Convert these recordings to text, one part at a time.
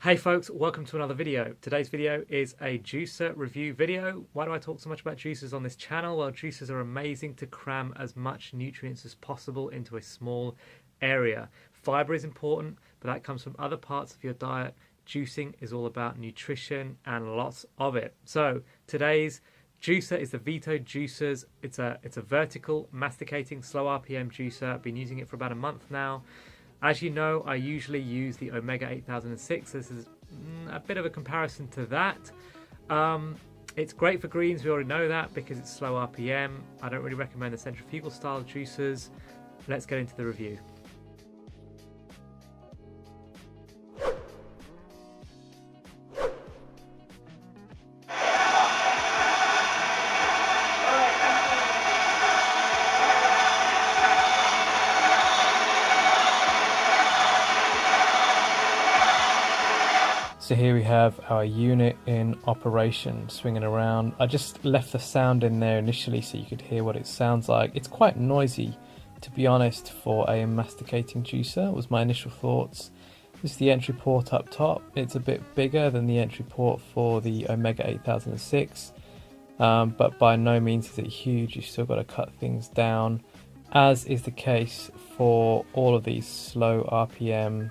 Hey folks, welcome to another video. Today's video is a juicer review video. Why do I talk so much about juicers on this channel? Well, juicers are amazing to cram as much nutrients as possible into a small area. Fiber is important, but that comes from other parts of your diet. Juicing is all about nutrition and lots of it. So today's juicer is the Veto juicers. It's a vertical masticating slow RPM juicer. I've been using it for about a month now. As you know, I usually use the Omega 8006. This is a bit of a comparison to that. It's great for greens, we already know that, because it's slow RPM. I don't really recommend the centrifugal style juicers. Let's get into the review. So here we have our unit in operation, swinging around. I just left the sound in there initially so you could hear what it sounds like. It's quite noisy, to be honest, for a masticating juicer, was my initial thoughts. This is the entry port up top. It's a bit bigger than the entry port for the Omega 8006, but by no means is it huge. You've still got to cut things down, as is the case for all of these slow RPM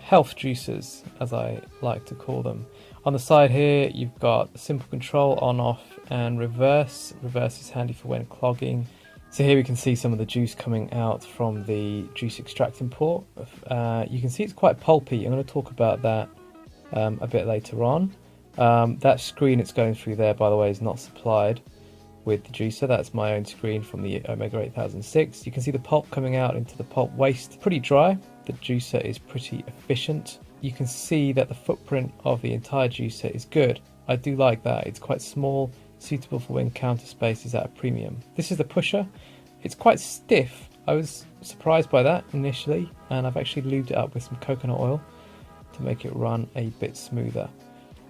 health juicers, as I like to call them. On the side here you've got simple control, on, off and reverse. Reverse is handy for when clogging. So here we can see some of the juice coming out from the juice extracting port. You can see it's quite pulpy. I'm going to talk about that a bit later on. That screen it's going through there, by the way, is not supplied with the juicer. That's my own screen from the Omega 8006. You can see the pulp coming out into the pulp waste. Pretty dry. The juicer is pretty efficient. You can see that the footprint of the entire juicer is good. I do like that. It's quite small, suitable for when counter space is at a premium. This is the pusher. It's quite stiff. I was surprised by that initially, and I've actually lubed it up with some coconut oil to make it run a bit smoother.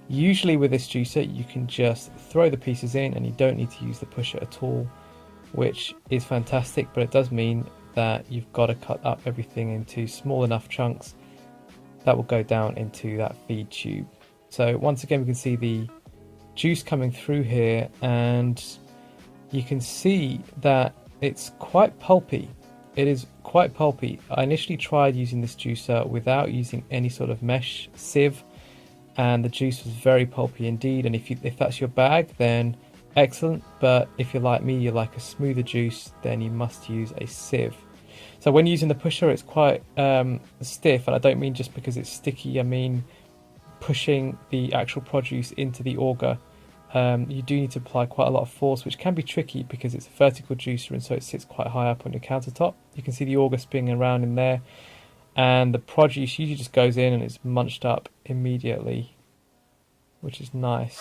Usually with this juicer you can just throw the pieces in and you don't need to use the pusher at all, which is fantastic, but it does mean that you've got to cut up everything into small enough chunks that will go down into that feed tube. So once again we can see the juice coming through here, and you can see that it's quite pulpy. It is quite pulpy. I initially tried using this juicer without using any sort of mesh sieve, and the juice was very pulpy indeed, and if that's your bag, then excellent, but if you're like me, you like a smoother juice, then you must use a sieve. So when using the pusher it's quite stiff, and I don't mean just because it's sticky, I mean pushing the actual produce into the auger. You do need to apply quite a lot of force, which can be tricky because it's a vertical juicer and so it sits quite high up on your countertop. You can see the auger spinning around in there, and the produce usually just goes in and it's munched up immediately, which is nice.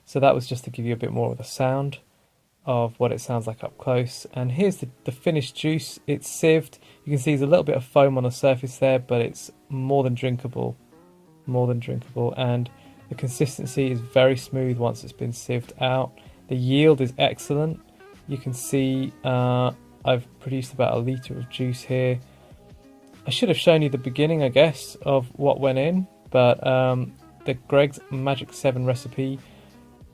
So that was just to give you a bit more of the sound of what it sounds like up close. And here's the finished juice. It's sieved. You can see there's a little bit of foam on the surface there, but it's more than drinkable. More than drinkable. And the consistency is very smooth once it's been sieved out. The yield is excellent. You can see I've produced about 1 litre of juice here. I should have shown you the beginning, I guess, of what went in, but the Greg's Magic 7 recipe.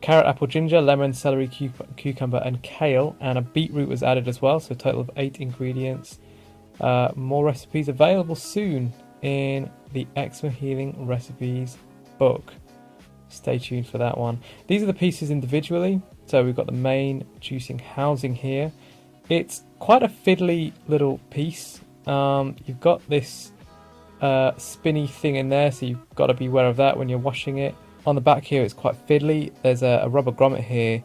Carrot, apple, ginger, lemon, celery, cucumber and kale, and a beetroot was added as well, so a total of 8 ingredients. More recipes available soon in the Eczema Healing Recipes book. Stay tuned for that one. These are the pieces individually. So we've got the main juicing housing here. It's quite a fiddly little piece. You've got this spinny thing in there, so you've got to be aware of that when you're washing it. On the back here it's quite fiddly. There's a rubber grommet here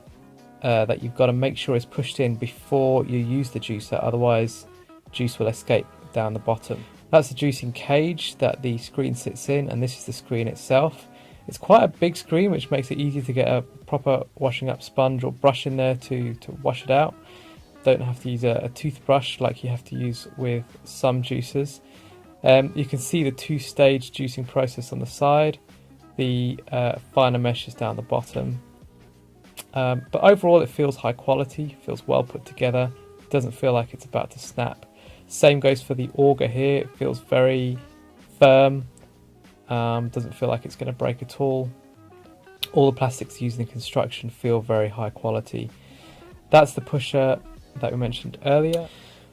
that you've got to make sure is pushed in before you use the juicer, otherwise juice will escape down the bottom. That's the juicing cage that the screen sits in, and this is the screen itself. It's quite a big screen, which makes it easy to get a proper washing up sponge or brush in there to wash it out. Don't have to use a toothbrush like you have to use with some juicers. You can see the 2-stage juicing process on the side. The finer mesh is down the bottom. But overall it feels high quality, feels well put together, doesn't feel like it's about to snap. Same goes for the auger here, it feels very firm, doesn't feel like it's going to break at all. All the plastics used in construction feel very high quality. That's the pusher that we mentioned earlier.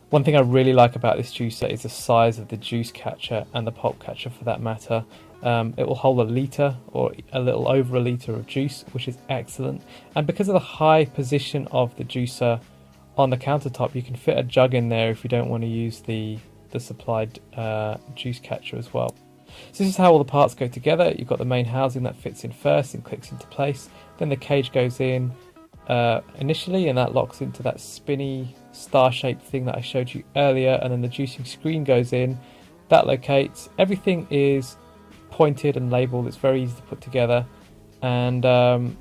One thing I really like about this juicer is the size of the juice catcher and the pulp catcher for that matter. It will hold 1 litre or a little over 1 litre of juice, which is excellent. And because of the high position of the juicer on the countertop, you can fit a jug in there if you don't want to use the supplied juice catcher as well. So this is how all the parts go together. You've got the main housing that fits in first and clicks into place. Then the cage goes in initially, and that locks into that spinny star-shaped thing that I showed you earlier, and then the juicing screen goes in, that locates. Everything is pointed and labelled, it's very easy to put together, and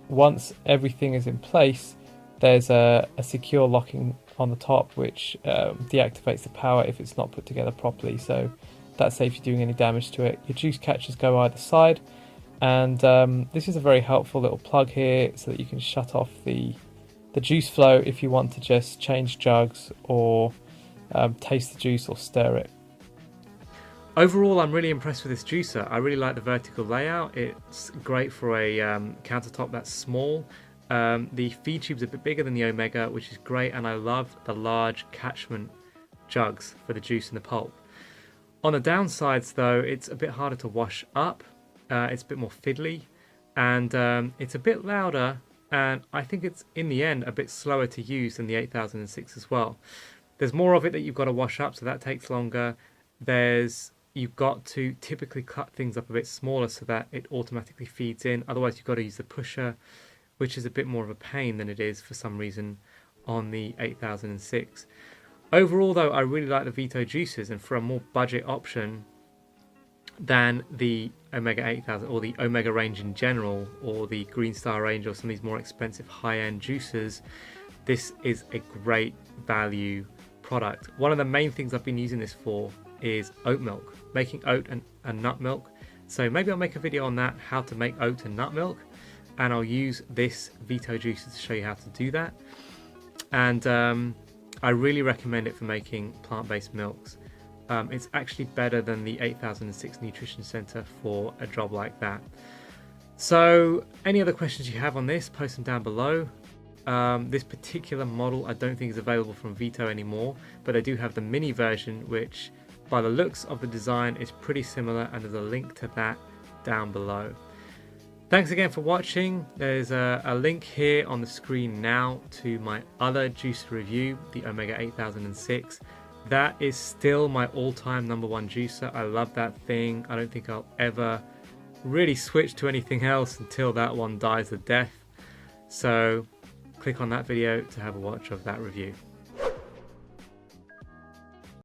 once everything is in place, there's a secure locking on the top which deactivates the power if it's not put together properly, so that saves you doing any damage to it. Your juice catchers go either side, and this is a very helpful little plug here so that you can shut off the juice flow if you want to just change jugs or taste the juice or stir it. Overall, I'm really impressed with this juicer. I really like the vertical layout. It's great for a countertop that's small. The feed tube's a bit bigger than the Omega, which is great, and I love the large catchment jugs for the juice and the pulp. On the downsides though, it's a bit harder to wash up, it's a bit more fiddly, and it's a bit louder, and I think it's in the end a bit slower to use than the 8006 as well. There's more of it that you've got to wash up, so that takes longer. You've got to typically cut things up a bit smaller so that it automatically feeds in, otherwise you've got to use the pusher, which is a bit more of a pain than it is for some reason on the 8006. Overall though, I really like the Veto juicers, and for a more budget option than the Omega 8000 or the Omega range in general, or the Green Star range, or some of these more expensive high-end juicers, this is a great value product. One of the main things I've been using this for is oat milk, making oat and nut milk. So maybe I'll make a video on that, how to make oat and nut milk, and I'll use this Veto juicer to show you how to do that. And I really recommend it for making plant-based milks. It's actually better than the 8006 Nutrition Center for a job like that. So any other questions you have on this, post them down below. This particular model I don't think is available from Veto anymore, but they do have the mini version, which by the looks of the design is pretty similar, and there's a link to that down below. Thanks again for watching. There's a link here on the screen now to my other juicer review, the Omega 8006. That is still my all-time #1 juicer. I love that thing. I don't think I'll ever really switch to anything else until that one dies a death. So click on that video to have a watch of that review.